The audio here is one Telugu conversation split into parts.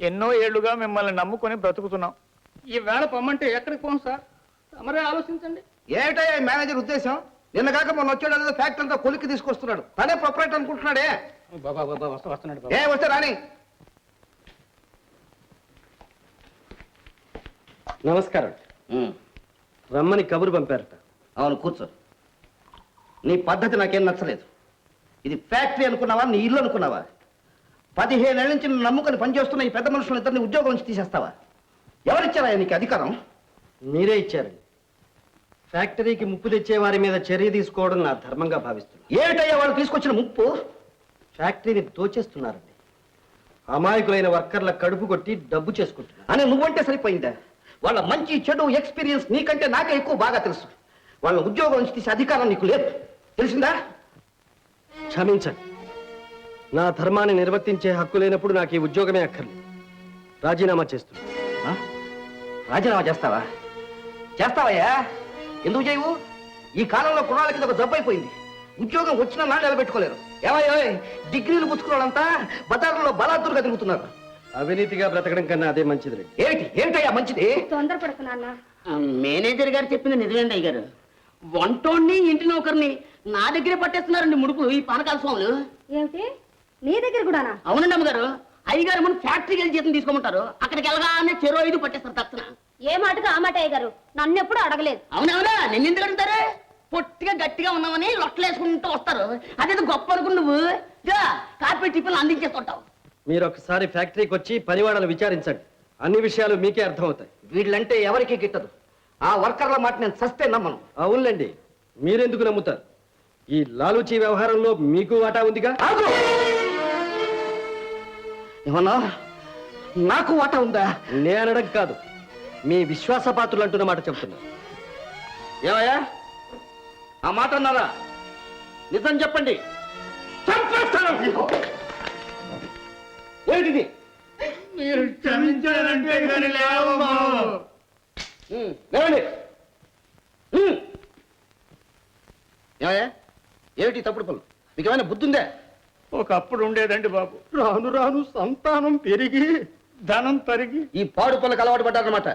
ఎన్నో ఏళ్లుగా మిమ్మల్ని నమ్ముకొని బ్రతుకుతున్నాం. ఈవేళ పొమ్మంటే ఎక్కడికి పోం సార్? తమరే ఆలోచించండి. ఏమిటయ్యా మేనేజర్ ఉద్దేశం? నిన్న కాక మొన్న వచ్చాడు ఏదో ఫ్యాక్టరీ అంతా కొలిక్కి తీసుకొస్తున్నాడు. తనే ప్రొపరేటర్ అనుకుంటున్నాడే. వస్తున్నాడు. ఏ వస్తే రాని. నమస్కారం. రమ్మని కబురు పంపారట. అవును, కూర్చో. నీ పద్ధతి నాకేం నచ్చలేదు. ఇది ఫ్యాక్టరీ అనుకున్నావా, నీ ఇల్లు అనుకున్నావా? 15 ఏళ్ళ నుంచి నమ్ముకొని పనిచేస్తున్న ఈ పెద్ద మనుషులు ఇద్దరిని ఉద్యోగం నుంచి తీసేస్తావా? ఎవరిచ్చారా నీకు అధికారం? మీరే ఇచ్చారండి. ఫ్యాక్టరీకి ముప్పు తెచ్చే వారి మీద చర్య తీసుకోవడం నా ధర్మంగా భావిస్తున్నాను. ఏమిటయ్యా వాళ్ళు తీసుకొచ్చిన ముప్పు? ఫ్యాక్టరీని దోచేస్తున్నారండి. అమాయకులైన వర్కర్ల కడుపు కొట్టి డబ్బు చేసుకుంటున్నారు అని నువ్వంటే సరిపోయిందా? వాళ్ళ మంచి చెడు ఎక్స్పీరియన్స్ నీకంటే నాకే ఎక్కువ బాగా తెలుసు. వాళ్ళ ఉద్యోగం నుంచి తీసే అధికారం నీకు లేదు, తెలిసిందా? క్షమించండి. నా ధర్మాన్ని నిర్వర్తించే హక్కు లేనప్పుడు నాకు ఈ ఉద్యోగమే అక్కర్లేదు. రాజీనామా చేస్తున్నా. రాజీనామా చేస్తావా? చేస్తావయ్యా? ఎందుకు చేయవు? ఈ కాలంలో కుర్రాళ్ళకి ఒక జబ్బు అయిపోయింది. ఉద్యోగం వచ్చినా నాళ్ళు నిలబెట్టుకోలేరు. ఏమయ్యో, డిగ్రీలు పుచ్చుకోవడంతా బజార్లో బలాదురుగా తిరుగుతున్నారు. అవినీతిగా బ్రతకడం కన్నా అదే మంచిది. ఏమిటయ్యా మంచిది? తొందరపడుతున్నా. మేనేజర్ గారు చెప్పింది నిజమేండి అయ్యారు. వంటోడిని ఇంటి నౌకర్ని నా దగ్గరే పట్టేస్తున్నారండి ముడుపులు ఈ పానకాల స్వాములు. ఏమిటి, నీ దగ్గర కూడానా? అవునండి అమ్మగారు. అయ్యగారు మన ఫ్యాక్టరీకి వెళ్ళి జీతం తీసుకోమంటారు. అక్కడికి వెళ్ళగానే చెరో 5 పట్టేస్తారు తక్షణ. ఏ మాటకు ఆ మాట అయ్యగారు, నన్ను ఎప్పుడు అడగలేదు. అవునవునా, నిన్ను ఎందుకు అడుగుతారు? పొట్టిగా గట్టిగా ఉన్నామని లొట్టలేసుకుంటూ వస్తారు. అదేదో గొప్ప అనుకుని నువ్వు కార్పెట్ టిఫిన్లు అందించేస్తుంటావు. మీరు ఒకసారి ఫ్యాక్టరీకి వచ్చి పనివాడలు విచారించండి. అన్ని విషయాలు మీకే అర్థమవుతాయి. వీళ్ళంటే ఎవరికీ గిట్టదు. ఆ వర్కర్ల మాట నేను చస్తే నమ్మను. అవునులేండి, మీరెందుకు నమ్ముతారు? ఈ లాలూచీ వ్యవహారంలో మీకు వాటా ఉందిగా. ఏమన్నా నాకు వాటా ఉందా? నేనడం కాదు, మీ విశ్వాసపాత్రులు అంటున్న మాట చెప్తున్నా. ఏమయ్యా, ఆ మాట అన్నారా? నిజం చెప్పండి. ఏమిటిది? మీరు క్షమించారంటే కానీ లేవమ్మా. లేవండి. ఏమయ్యా, ఏమిటి తప్పుడు పనులు? మీకు ఏమైనా బుద్ధి ఉందా? ఒకప్పుడు ఉండేదండి బాబు. రాను రాను సంతానం పెరిగి ధనం తరిగి ఈ పాడు పనులకు అలవాటు పడ్డారనమాట.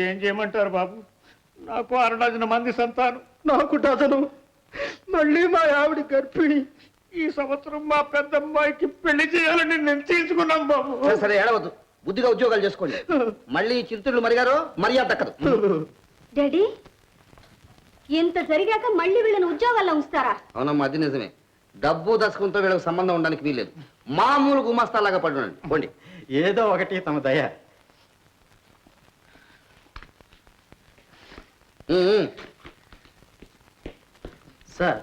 ఏం చేయమంటారు బాబు? నాకు 6 డజన్ మంది సంతానం, నాకు డజను. మళ్ళీ మా ఆవిడ గర్భిణి. ఈ సంవత్సరం మా పెద్దమ్మాయికి పెళ్లి చేయాలని నిశ్చయించుకున్నాం బాబు. సరే ఏడవద్దు, బుద్ధిగా ఉద్యోగాలు చేసుకోండి. మళ్ళీ చిరుతిళ్ళు మరిగారో మర్యాద దక్కదు. డాడీ, ఇంత జరిగాక మళ్ళీ వీళ్ళని ఉద్యోగాల్లో ఉంచుతారా? అవునమ్మా, అది నిజమే. డబ్బు దశకంతో వీళ్ళకి సంబంధం ఉండడానికి వీల్లేదు. మామూలు గుమాస్తాలాగా పడి ఉండండి. పోండి. ఏదో ఒకటి తమ దయ. సార్,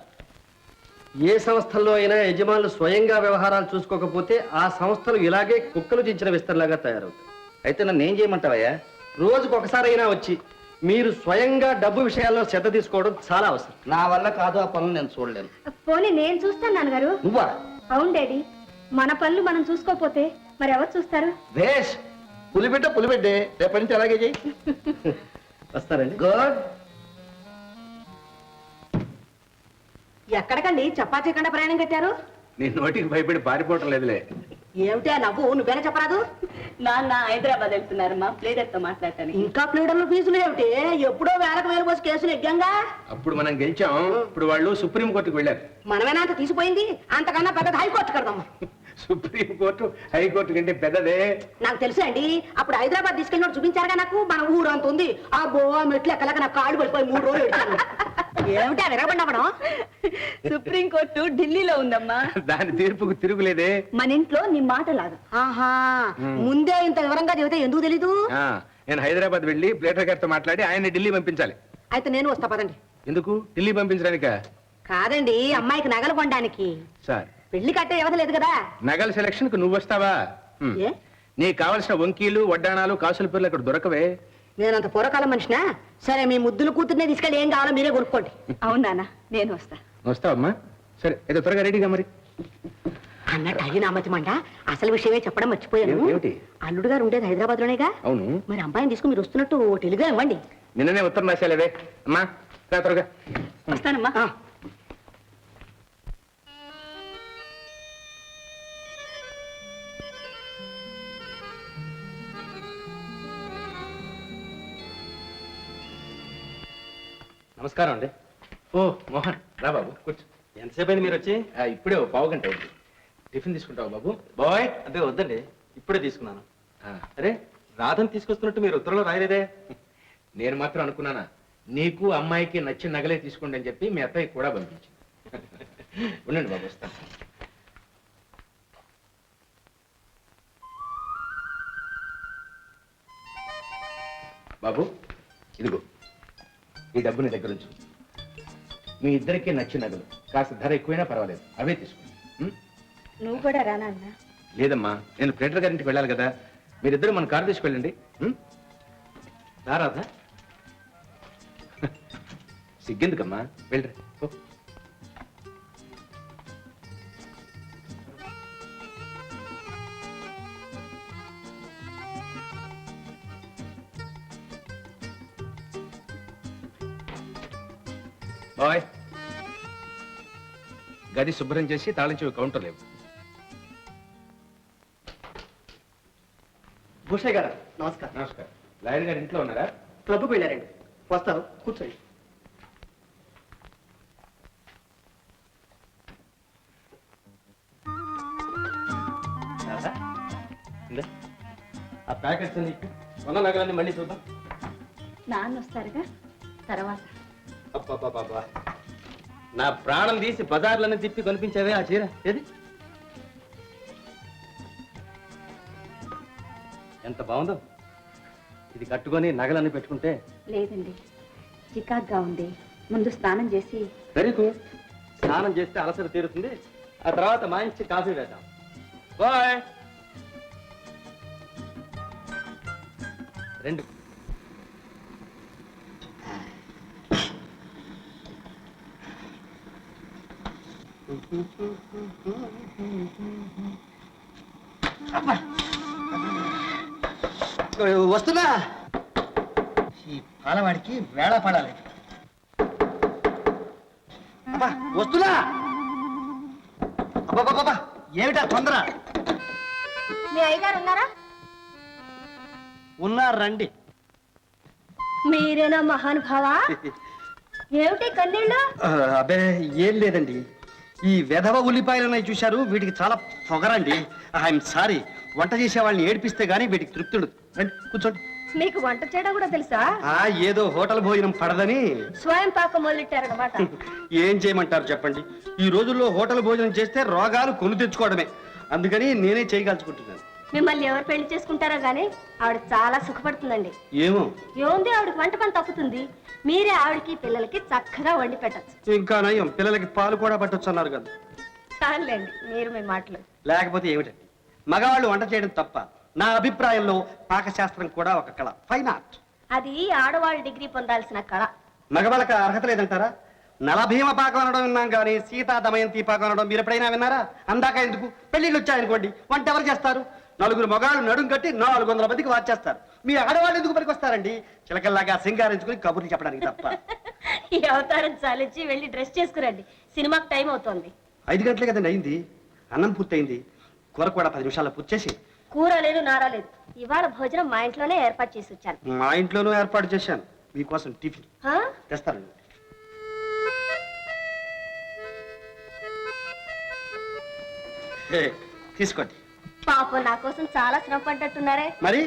ఏ సంస్థల్లో అయినా యజమానులు స్వయంగా వ్యవహారాలు చూసుకోకపోతే ఆ సంస్థలు ఇలాగే కుక్కలు చించిన విస్తరలాగా తయారవుతాయి. అయితే నన్ను ఏం చేయమంటావయ్యా? రోజుకొకసారైనా వచ్చి మీరు స్వయంగా డబ్బు విషయాల్లో శ్రద్ధ తీసుకోవడం చాలా అవసరం. నా వల్ల కాదు, ఆ పనులు నేను చూడలేను. పోనీ నేను చూస్తాను నాన్నగారు. నువ్వా? అవును డాడీ, మన పనులు మనం చూసుకోపోతే మరి ఎవరు చూస్తారు? భేష్, పులిబిడ్డే. రేపటి నుంచి అలాగే చెయ్యి. వస్తారండి. గుడ్. ఎక్కడికండి చెప్పా చేయకుండా ప్రయాణం కట్టారు? నీ నోటికి భయపడి పారిపోవటం లేదులే. ఏమిటి ఆ నవ్వు? నువ్వేనా చెప్పరాదు? నాన్న హైదరాబాద్ వెళ్తున్నారమ్మా, ప్లేడర్ తో మాట్లాడతాను. ఇంకా ప్లేడర్లు ఫీజులు ఏమిటి? ఎప్పుడో వేలకు వేలు పోసి కేసులు ఎగ్గాంగా. అప్పుడు మనం గెలిచాం, ఇప్పుడు వాళ్ళు సుప్రీం కోర్టుకు వెళ్ళారు. మనమేనా అంత తీసిపోయింది? అంతకన్నా పెద్దది హైకోర్టు కడదాం. సుప్రీం కోర్టు హైకోర్టు కంటే పెద్దదే. నాకు తెలుసు అండి. అప్పుడు హైదరాబాద్ తీసుకెళ్ళినట్టు చూపించారుగా నాకు. మన ఊరు అంత ఉంది. ఆ బోవా మెట్లు ఎక్కలేక నాకు కాళ్ళు పడిపోయి 3 రోజులు ఏడ్చాను. ఏమిటి ఆ విరగబడినవ్వడం? సుప్రీం కోర్టు ఢిల్లీలో ఉందమ్మా. దాని తీర్పుకు తిరుగులేదే. మన ఇంట్లో నీ మాట లాగా. ఆహా, ముందే ఇంత వివరంగా చెబితే ఎందుకు తెలీదు? నేను హైదరాబాద్ వెళ్ళి ప్లేటర్ గారితో మాట్లాడి ఆయన్ని ఢిల్లీ పంపించాలి. అయితే నేను వస్తా పదండి. ఎందుకు ఢిల్లీ పంపించడానిక? కాదండి, అమ్మాయికి నగలు కొనడానికి. సార్, పెళ్లి కట్టే వ్యవధ లేదు కదా. నగల సెలక్షన్ కు నువ్వు వస్తావా? ఏ? నీకు కావలసిన వంకీలు, వడ్డాణాలు, కాసుల పేర్లు అక్కడ దొరకవే. నేనంత పూర్వకాలం మనిషినా? సరే, మీ ముద్దులు కూతుర్నే తీసుకెళ్ళి ఏం కావాలో మీరే కొనుక్కోండి. అవునా, నేను వస్తా. వస్తావమ్మా? సరే, ఏదో త్వరగా రెడీగా మరి. అన్నట్టు అయ్యి నామతి మంట, అసలు విషయమే చెప్పడం మర్చిపోయాను. ఏమిటి? అల్లుడు గారు ఉండేది హైదరాబాద్ లోనేగా. అవును. మరి అమ్మాయిని తీసుకుని మీరు వస్తున్నట్టు టెలిగ్రామ్ ఇవ్వండి. నిన్ననే ఉత్తరం రాశాలేవే. అమ్మా రా త్వరగా. వస్తానమ్మా. నమస్కారం అండి. ఓ మోహన్ రా బాబు కూర్చో. ఎంతసేపు అయింది మీరు వచ్చి? ఇప్పుడే 1/4 గంట అయింది. టిఫిన్ తీసుకుంటావా బాబు? బాయ్ అదే వద్దండి, ఇప్పుడే తీసుకున్నాను. ఆ, అరే, రాధని తీసుకొస్తున్నట్టు మీరు ఉత్తరంలో రాయలేదే? నేను మాత్రం అనుకున్నానా, నీకు అమ్మాయికి నచ్చిన నగలే తీసుకోండి అని చెప్పి మీ అత్తయ్య కూడా పంపించింది. ఉండండి బాబు, వస్తాను. బాబు ఇదిగో, ఈ డబ్బు నీ దగ్గర ఉంచు. మీ ఇద్దరికీ నచ్చిన నగలు, కాస్త ధర ఎక్కువైనా పర్వాలేదు, అవే తీసుకోండి. ఉం? నువ్వు కూడా రానా? లేదమ్మా, నేను ప్లేటర్ గారింటికి వెళ్ళాలి కదా, మీరిద్దరు మన కారు తీసుకెళ్ళండి. రాధా, సిగ్గెందుకమ్మా, వెళ్ళరా. ఓ. బాయ్, గది శుభ్రం చేసి తాళం చెవి కౌంటర్ లేవు. భూషయ్య గారు నమస్కారం. నమస్కారం. లాయర్ గారు ఇంట్లో ఉన్నారా? క్లబ్కు వెళ్ళారండి. వస్తాను, కూర్చోండి. రాధా, ఇందా, ఆ ప్యాకెట్స్ నీకు ఉన్న నగలన్నీ మళ్ళీ చూద్దాం. నాన్న వస్తారుగా తర్వాత. అబ్బా, నా ప్రాణం తీసి బజార్లను తిప్పి కనిపించావే ఆ చీర ఏది? ఎంత బాగుందో. ఇది కట్టుకొని నగలన్నీ పెట్టుకుంటే. లేదండి, చికాగ్గా ఉంది. ముందు స్నానం చేసి. Very good. స్నానం చేస్తే అలసట తీరుతుంది. ఆ తర్వాత మంచి కాఫీ వేద్దాం. బాయ్. రెండు. వస్తున్నా. ఈ పాలవాడికి వేళ పడాలి. అబ్బా, వస్తున్నా. అబ్బా, ఏమిటా తొందర? మీ అయ్యగారు ఉన్నారా? ఉన్నారు, రండి. మీరేనా మహానుభావా? ఏమిటి కన్నీళ్ళు? అబ్బే, ఏం లేదండి. ఈ వెధవ ఉల్లిపాయలున్నాయి చూశారు, వీటికి చాలా పొగరండి. I'm sorry. వంట చేసే వాళ్ళని ఏడిపిస్తే గానీ వీటికి తృప్తి ఉండదు. రండి, కూర్చోండి. మీకు వంట చేయడం కూడా తెలుసా? ఏదో హోటల్ భోజనం పడదని స్వయం పాకం మొదలెట్టారనమాట. ఏం చేయమంటారు చెప్పండి. ఈ రోజుల్లో హోటల్ భోజనం చేస్తే రోగాలు కొని తెచ్చుకోవడమే. అందుకని నేనే చేయగలుచుకుంటున్నాను. మిమ్మల్ని ఎవరు పెళ్లి చేసుకుంటారో గానీ ఆవిడ చాలా సుఖపడుతుందండి. ఏమో, ఏముంది, ఆవిడకి వంట పని తప్పుతుంది. మీరే ఆవిడకి పిల్లలకి చక్కగా వండి పెట్టచ్చు. ఇంకా నయం, పిల్లలకి పాలు కూడా పట్టొచ్చు అన్నారు కదా. చాలండి మీరు మీ మాటలు. లేకపోతే ఏమిటండి, మగవాళ్ళు వంట చేయడం తప్ప? నా అభిప్రాయంలో పాకశాస్త్రం కూడా ఒక కళ, ఫైన్ ఆర్ట్. అది ఆడవాళ్ళు డిగ్రీ పొందాల్సిన కళ. మగవాళ్ళకి అర్హత లేదంటారా? నలభీమ పాకం అనడం విన్నాం కానీ సీతా దమయంతి పాకం అనడం మీరు ఎప్పుడైనా విన్నారా? అందాక ఎందుకు, పెళ్లిళ్ళు వచ్చాయనుకోండి, వంట ఎవరు చేస్తారు? నలుగురు మగాళ్ళు నడుం కట్టి 400 మందికి వాచేస్తారు. మీ ఆడవాళ్ళు ఎందుకు పనికి వస్తారండి? చిలకల్లాగా సింగారించుకుని కబుర్లు చెప్పడానికి తప్ప. ఈ అవతారం చాలించి వెళ్ళి డ్రెస్ చేసుకురండి, సినిమాకి టైం అవుతోంది. 5 గంటలే కదండి అయింది. అన్నం పూర్తయింది, కూర కూడా 10 నిమిషాల్లో పూర్తి చేసి. కూర లేదు, నారా లేదు. ఇవాళ భోజనం మా ఇంట్లోనే ఏర్పాటు చేసి వచ్చాను. మా ఇంట్లోనూ ఏర్పాటు చేశాను మీకోసం టిఫిన్. ఆ? తెస్తారండి. తీసుకోండి. పాపం నా కోసం చాలా శ్రమ పడ్డట్టున్నారే. మరి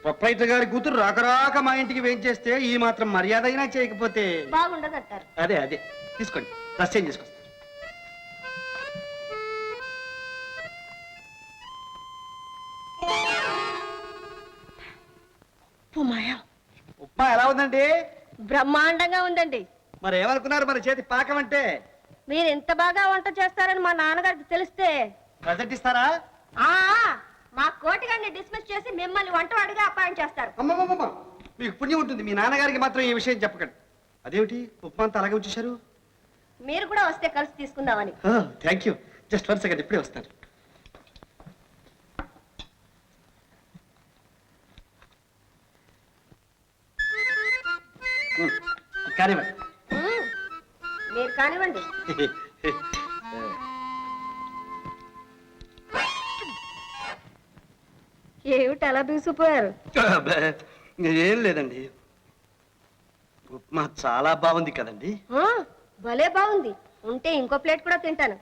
ప్రొప్రైటర్ గారి కూతురు రాకరాక మా ఇంటికి వేయించేస్తే ఈ మాత్రం మర్యాద అయినా చేయకపోతే బాగుండదంటారు. అదే తీసుకోండి, డ్రెస్ చేంజ్ చేసుకొస్తాను. ఉప్మా ఎలా ఉందండి? బ్రహ్మాండంగా ఉందండి. మరి ఏమనుకున్నారు మన చేతి పాకం అంటే? మీరు ఎంత బాగా వంట చేస్తారని మా నాన్నగారికి తెలిస్తే ప్రజెంట్ ఇస్తారా? ఆ మా కోటిగారిని డిస్మిస్ చేసి మిమ్మల్ని వంటవాడిగా అపాయింట్ చేస్తారు. అమ్మమ్మమ్మ, మీకు పుణ్యం ఉంటుంది. మీ నాన్నగారికి మాత్రం ఈ విషయం చెప్పకండి. అదేమిటి ఉప్మా అంతా అలాగే వచ్చేసారు? మీరు కూడా వస్తే కలిసి తీసుకుందామని. Thank you. జస్ట్ 1 సెకండ్, ఇప్పుడే వస్తాను. కానివ్వండి. మీరు కానివ్వండి. ఏమిటి అలా దూసిపోయారు? ఏం లేదండి, ఉప్మా చాలా బాగుంది కదండి. భలే బాగుంది. ఉంటే ఇంకో ప్లేట్ కూడా తింటాను.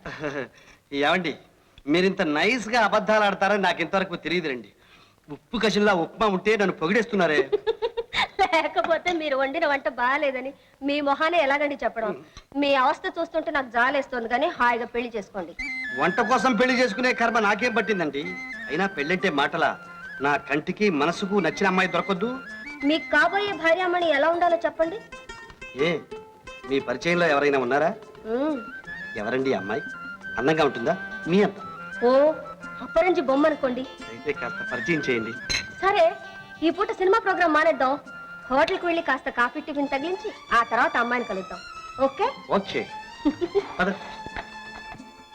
ఏమండి, మీరింత నైస్ గా అబద్ధాలు ఆడతారని నాకు ఇంతవరకు తెలియదురండి. ఉప్పు కషిల్లా ఉప్మా ఉంటే నన్ను పొగిడేస్తున్నారే. లేకపోతే మీరు వండిన వంట బాగాలేదని మీ మొహానే ఎలాగండి చెప్పడం? మీ అవస్థ చూస్తుంటే నాకు జాలేస్తుంది, కానీ హాయిగా పెళ్లి చేసుకోండి. వంట కోసం పెళ్లి చేసుకునే కర్మ నాకేం పట్టిందండి? అయినా పెళ్ళంటే మాటలా? నా కంటికి మనసుకు నచ్చిన అమ్మాయి దొరకొద్దు? మీకు కాబోయే భార్యామణి ఎలా ఉండాలో చెప్పండి. ఏ, మీ పరిచయంలో ఎవరైనా ఉన్నారా? ఉమ్. ఎవరండి అమ్మాయి? అందంగా ఉంటుందా? మీ అంత? ఓ అప్పరించి బొమ్మ అనుకోండి. అయితే కాస్త పరిచయం చేయండి. సరే, ఈ పూట సినిమా ప్రోగ్రామ్ మానేద్దాం. హోటల్కి వెళ్ళి కాస్త కాఫీ టిఫిన్ తగిలించి ఆ తర్వాత అమ్మాయిని కలుద్దాం. ఓకే? ఓకే. పద.